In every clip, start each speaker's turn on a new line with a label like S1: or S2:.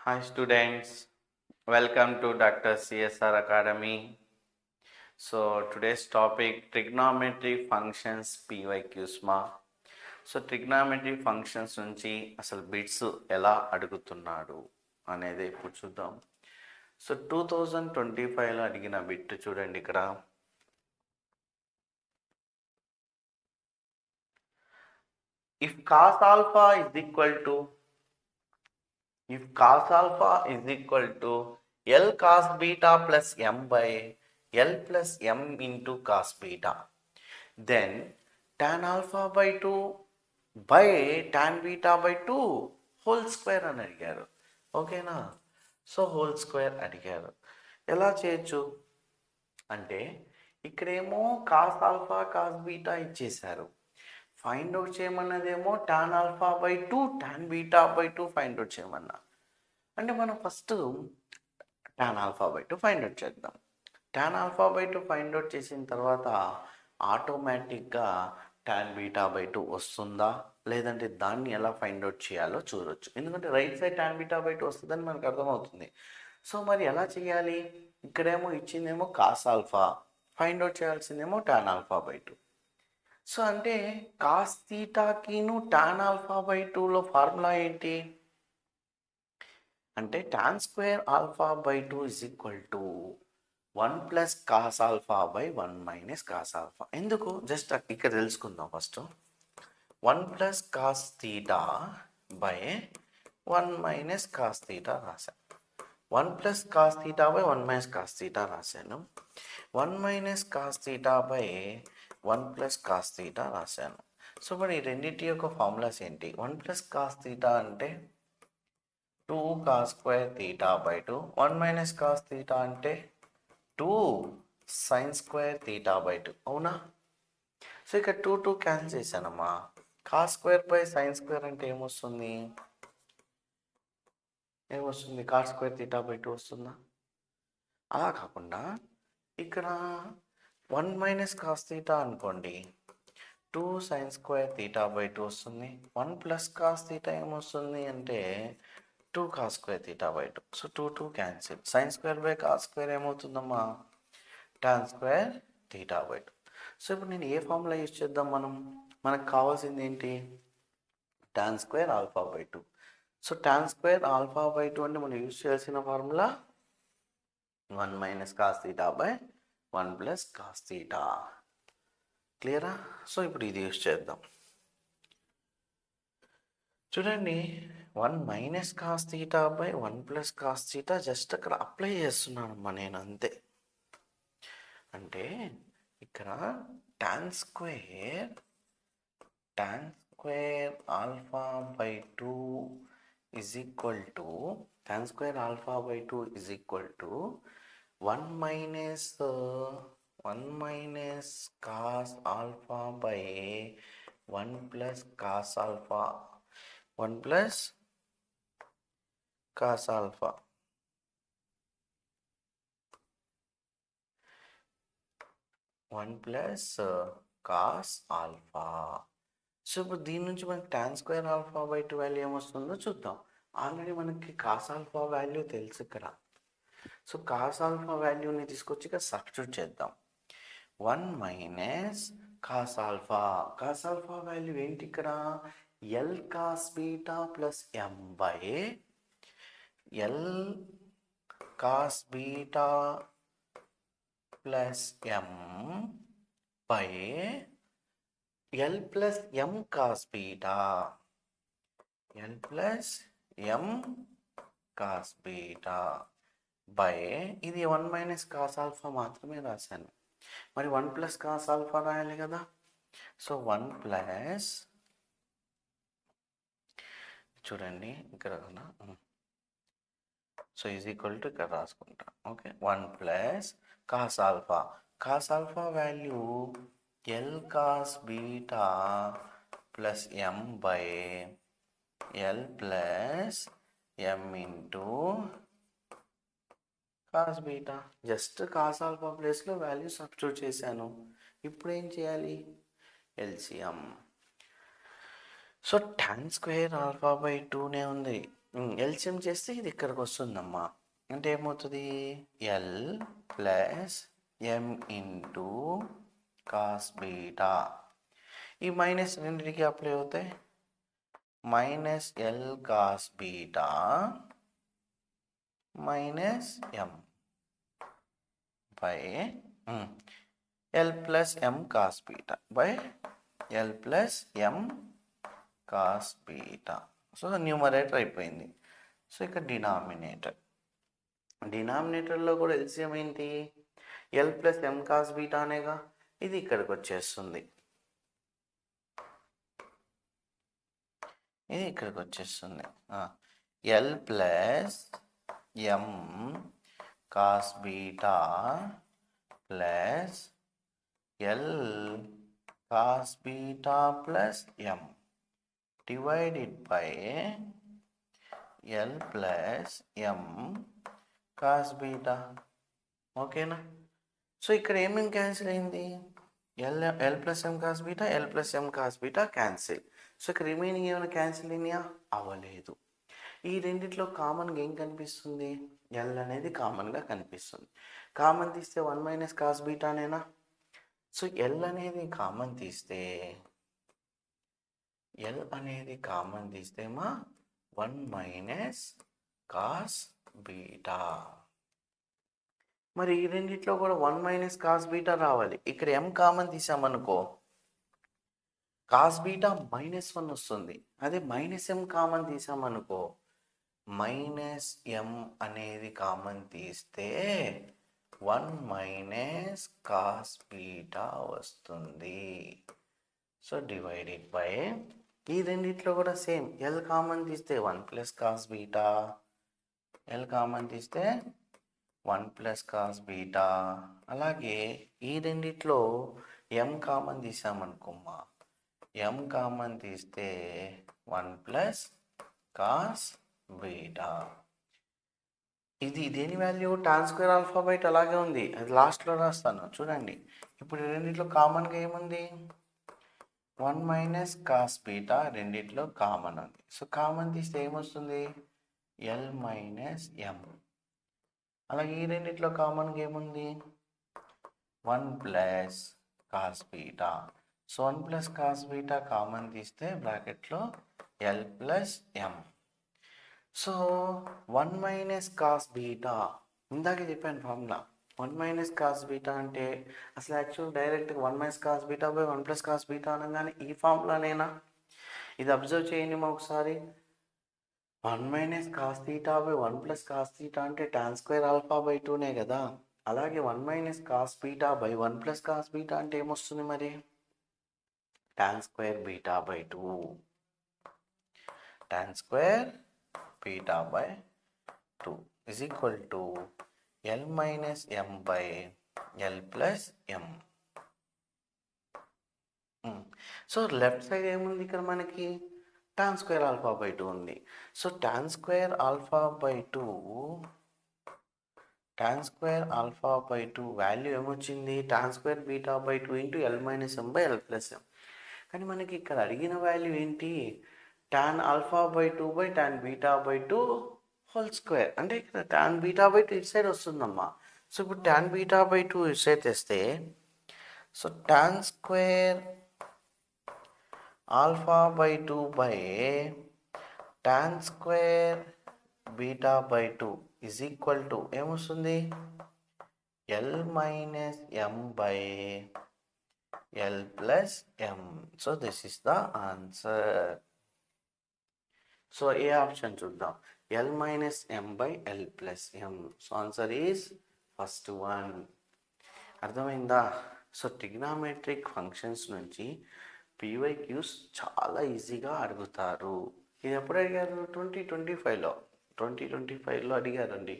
S1: Hi students, welcome to Dr. CSR Academy. So today's topic trigonometry functions PYQs ma. So trigonometry functions నుంచి అసలు bits ఎలా అడుగుతున్నాడు అనేది ఇప్పుడు చూద్దాం. సో 2025లో అడిగిన బిట్ చూడండి ఇక్కడ. If cos alpha is equal to L cos beta plus M by L plus M into cos beta, then tan alpha by 2 by tan beta by 2 whole square అని అడిగారు. ఓకేనా? సో హోల్ స్క్వేర్ అడిగారు. ఎలా చేయొచ్చు అంటే ఇక్కడేమో cos alpha cos beta ఇచ్చేశారు. Find out చేయమన్నదేమో tan alpha by 2 tan beta by 2 find out చేయమన్నా. అంటే మనం first tan alpha by 2 find out చేద్దాం. Tan alpha by 2 find out చేసిన తర్వాత ఆటోమేటిక్గా టాన్ బీటా బై 2 వస్తుందా లేదంటే దాన్ని ఎలా ఫైండ్ అవుట్ చేయాలో చూడొచ్చు. ఎందుకంటే right side tan beta by 2 వస్తుందని మనకు అర్థమవుతుంది. సో మరి ఎలా చేయాలి? ఇక్కడేమో ఇచ్చిందేమో కాస్ ఆల్ఫా, ఫైండ్ అవుట్ చేయాల్సిందేమో టాన్ ఆల్ఫా బై 2. సో అంటే కాస్ థీటాకిను టాన్ ఆల్ఫా బై 2లో ఫార్ములా ఏంటి అంటే tan square alpha by 2 is equal to 1 plus cos alpha by 1 minus cos alpha. ఎందుకు జస్ట్ ఇక్కడ తెలుసుకుందాం. First 1 plus cos theta by 1 minus cos theta రాశాను. 1 plus cos theta by 1 minus cos theta రాశాను. 1 minus cos theta by 1 plus cos theta రాశాను. So మరి ఈ రెండింటి యొక్క ఫార్ములాస్ ఏంటి? 1 ప్లస్ కాస్ థీటా అంటే 2 cos square theta by 2, 1 minus cos theta అంటే 2 సైన్ స్క్వేర్ థీటా బై 2. అవునా? సో ఇక్కడ 2 క్యాన్సిల్ చేశానమ్మా. Cos square by sine square అంటే ఏమొస్తుంది? కాస్ స్క్వేర్ థీటా బై 2 వస్తుందా? అలా కాకుండా ఇక్కడ 1 మైనస్ కాస్ థీటా అనుకోండి, 2 సైన్ స్క్వేర్ థీటా బై 2 వస్తుంది. 1 ప్లస్ కాస్ థీటా ఏమొస్తుంది అంటే 2 cos square theta by 2. So 2 cancel. Sine square by cos square ఏమవుతుందమ్మా? Tan square theta by 2. So ఇప్పుడు నేను ఏ ఫార్ములా యూజ్ చేద్దాం? మనకు కావాల్సింది ఏంటి? Tan square alpha by 2. So tan square alpha by 2 అంటే మనం యూజ్ చేయాల్సిన formula 1 minus cos theta by 1 plus cos theta. క్లియరా? సో ఇప్పుడు ఇది యూజ్ చేద్దాం. చూడండి, 1 minus cos theta by 1 plus cos theta just అక్కడ అప్లై చేస్తున్నానమ్మా నేను, అంతే. అంటే ఇక్కడ tan square alpha by 2 is equal to tan square alpha by 2 is equal to 1 minus cos alpha by 1 plus cos alpha 1 plus cos alpha. Cos alpha. So ఇప్పుడు దీని నుంచి మనకి tan square alpha by 2 value ఏమొస్తుందో చూద్దాం. Already మనకి cos alpha value తెలుసు ఇక్కడ. So cos alpha వాల్యూని తీసుకొచ్చి ఇక్కడ సబ్స్టిట్యూట్ చేద్దాం. 1 మైనస్ కాస్ ఆల్ఫా వాల్యూ ఏంటి ఇక్కడ? L cos beta plus M by L cos beta plus M by L plus M cos beta. By ఇది 1 మైనస్ కాస్ ఆల్ఫా మాత్రమే రాశాను. మరి 1 ప్లస్ కాస్ ఆల్ఫా రాయాలి కదా. సో 1 ప్లస్, చూడండి ఇక్కడ సో ఈజ్ ఈక్వల్ టు ఇక్కడ రాసుకుంటా. Okay, 1 plus cos alpha value L cos beta plus M by L plus M into cos beta. Just cos alpha ప్లేస్లో వాల్యూ సబ్స్టిట్యూట్ చేశాను. ఇప్పుడు ఏం చేయాలి? LCM. So tan square alpha by 2నే ఉంది. LCM చేస్తే ఇది ఇక్కడికి వస్తుందమ్మా. అంటే ఏమవుతుంది? L plus M into cos beta. ఈ మైనస్ రెండింటికి అప్లై అవుతాయి. Minus L cos beta minus M by L plus M cos beta by L plus M cos beta. So numerator అయిపోయింది. సో ఇక్కడ డినామినేటర్లో కూడా ఎల్సిఎం ఏంటి? L plus M cos beta అనేగా. ఇది ఇక్కడికి వచ్చేస్తుంది. L plus M cos beta plus L cos beta plus M divided by L plus M cos beta. ఓకేనా? So ఇక్కడ ఏమేమి క్యాన్సిల్ అయింది? L plus M cos beta, L plus M cos beta cancel. So ఇక్కడ remaining ఏమైనా cancel అయినాయా? అవ్వలేదు. ఈ రెండిట్లో కామన్గా ఏం కనిపిస్తుంది? ఎల్ అనేది కామన్గా కనిపిస్తుంది. కామన్ తీస్తే 1 మైనస్ కాస్ బీటానేనా? సో ఎల్ అనేది కామన్ తీస్తే మా 1 మైనస్ కాస్ బీటా. మరి ఈ రెండిట్లో కూడా 1 మైనస్ కాస్ బీటా రావాలి. ఇక్కడ ఎం కామన్ తీసామనుకో కాస్ బీటా -1 వస్తుంది. అదే మైనస్ ఎం కామన్ తీసామనుకో మైనస్ ఎం అనేది కామన్ తీస్తే 1 మైనస్ కాస్ బీటా వస్తుంది. సో డివైడెడ్ బై ఈ రెండిట్లో కూడా సేమ్. ఎల్ కామన్ తీస్తే 1 plus cos beta, L common తీస్తే 1 ప్లస్ కాస్ బీటా. అలాగే ఈ రెండిట్లో ఎం కామన్ తీసామనుకోమ్మా, ఎం కామన్ తీస్తే 1 ప్లస్ కాస్ బీటా. ఇది దేని value? Tan square alpha by 2 అలాగే ఉంది. అది లాస్ట్లో రాస్తాను చూడండి. ఇప్పుడు రెండిట్లో కామన్గా ఏముంది? 1 మైనస్ కాస్ బీటా రెండిట్లో కామన్ ఉంది. సో కామన్ తీస్తే ఏమొస్తుంది? ఎల్ మైనస్ ఎం. అలాగే ఈ రెండిట్లో కామన్గా ఏముంది? 1 plus cos beta. So 1 plus cos beta common తీస్తే బ్రాకెట్లో L plus M. So 1 minus cos beta ఇందాకే చెప్పాను ఫార్ములా. 1 మైనస్ కాస్ బీటా అంటే అసలు యాక్చువల్ డైరెక్ట్గా 1 minus cos beta by 1 plus cos beta అనగానే ఈ ఫార్ములానేనా? ఇది అబ్జర్వ్ చేయండి మా ఒకసారి. 1 minus cos theta by 1 plus cos theta అంటే టాన్ స్క్వేర్ ఆల్ఫా బై 2నే కదా. అలాగే 1 minus cos beta by 1 plus cos beta అంటే ఏమొస్తుంది మరి? Tan square beta by 2. Tan square beta by 2 is equal to L minus M by L plus M. So left side ఏముంది ఇక్కడ మనకి? Tan square alpha by 2 ఉంది. So tan square alpha by 2 value ఏమొచ్చింది? Tan square beta by 2 into L minus M by L plus M. కానీ మనకి ఇక్కడ అడిగిన value ఏంటి? Tan alpha by 2 by tan beta by 2 whole square. అంటే ఇక్కడ tan beta by 2 ఇటు side వస్తుందమ్మా. సో ఇప్పుడు టాన్ బీటా బై 2 ఇటు సైడ్ తెస్తే so tan square alpha by 2 by tan square beta by 2 is equal to ఏమొస్తుంది? L minus M by L plus M. So this is the answer. So ఏ option చూద్దాం? L minus M by L plus M. So answer is first one. అర్థమైందా? So trigonometric functions నుంచి PYQs చాలా ఈజీగా అడుగుతారు. ఇది ఎప్పుడు అడిగారు? 2025లో అడిగారండి.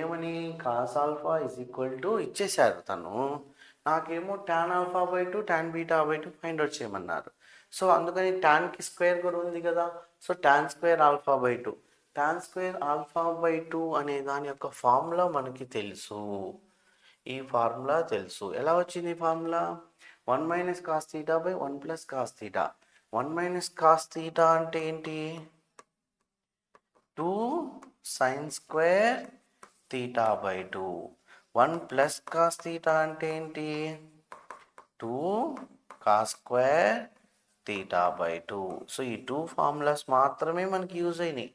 S1: ఏమని? Cos alpha is equal to ఇచ్చేశారు తను. నాకేమో tan alpha by 2 tan beta by 2 find out చేయమన్నారు. సో అందుకని టాన్కి స్క్వేర్ కూడా ఉంది కదా. So tan square alpha by 2. Tan square alpha by 2 అనే దాని యొక్క ఫార్ములా మనకి తెలుసు. ఈ ఫార్ములా తెలుసు. ఎలా వచ్చింది ఈ formula? 1 minus cos theta by 1 plus cos theta. 1 minus cos theta అంటే ఏంటి? 2 sin square theta by 2. 1 plus cos theta అంటే ఏంటి? 2 cos square theta by 2. So ఈ 2 ఫార్ములాస్ మాత్రమే మనకి యూజ్ అయినాయి.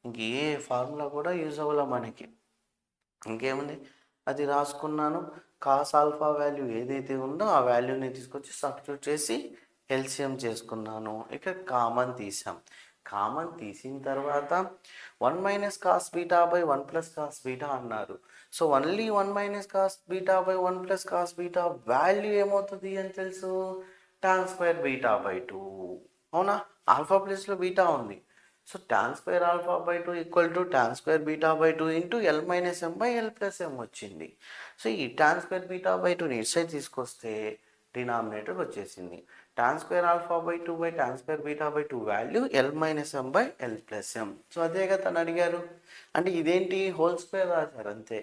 S1: ఇంకే ఫార్ములా కూడా యూజ్ అవ్వాల మనకి. ఇంకేముంది, అది రాసుకున్నాను. కాస్ ఆల్ఫా వాల్యూ ఏదైతే ఉందో ఆ వాల్యూని తీసుకొచ్చి సబ్స్టిట్యూట్ చేసి ఎల్సిఎం చేసుకున్నాను. ఇక్కడ కామన్ తీసాం. కామన్ తీసిన తర్వాత 1 minus cos beta by 1 plus cos beta అన్నారు. So only 1 minus cos beta by 1 plus cos beta value ఏమవుతుంది అని తెలుసు, టాన్ స్క్వేర్ బీటా బై 2. అవునా, ఆల్ఫా ప్లేస్లో బీటా ఉంది. So tan square alpha by 2 equal to tan square beta by 2 into L minus m by L plus m వచ్చింది. So ఈ tan square beta by 2ని ఇటు సైడ్ తీసుకొస్తే denominator వచ్చేసింది. tan square alpha by 2 by tan square beta by 2 value L minus m by L plus m. So అదే కదా తను అడిగారు. అంటే ఇదేంటి, హోల్ స్క్వేర్ రాశారు అంతే.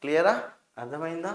S1: క్లియరా, అర్థమైందా?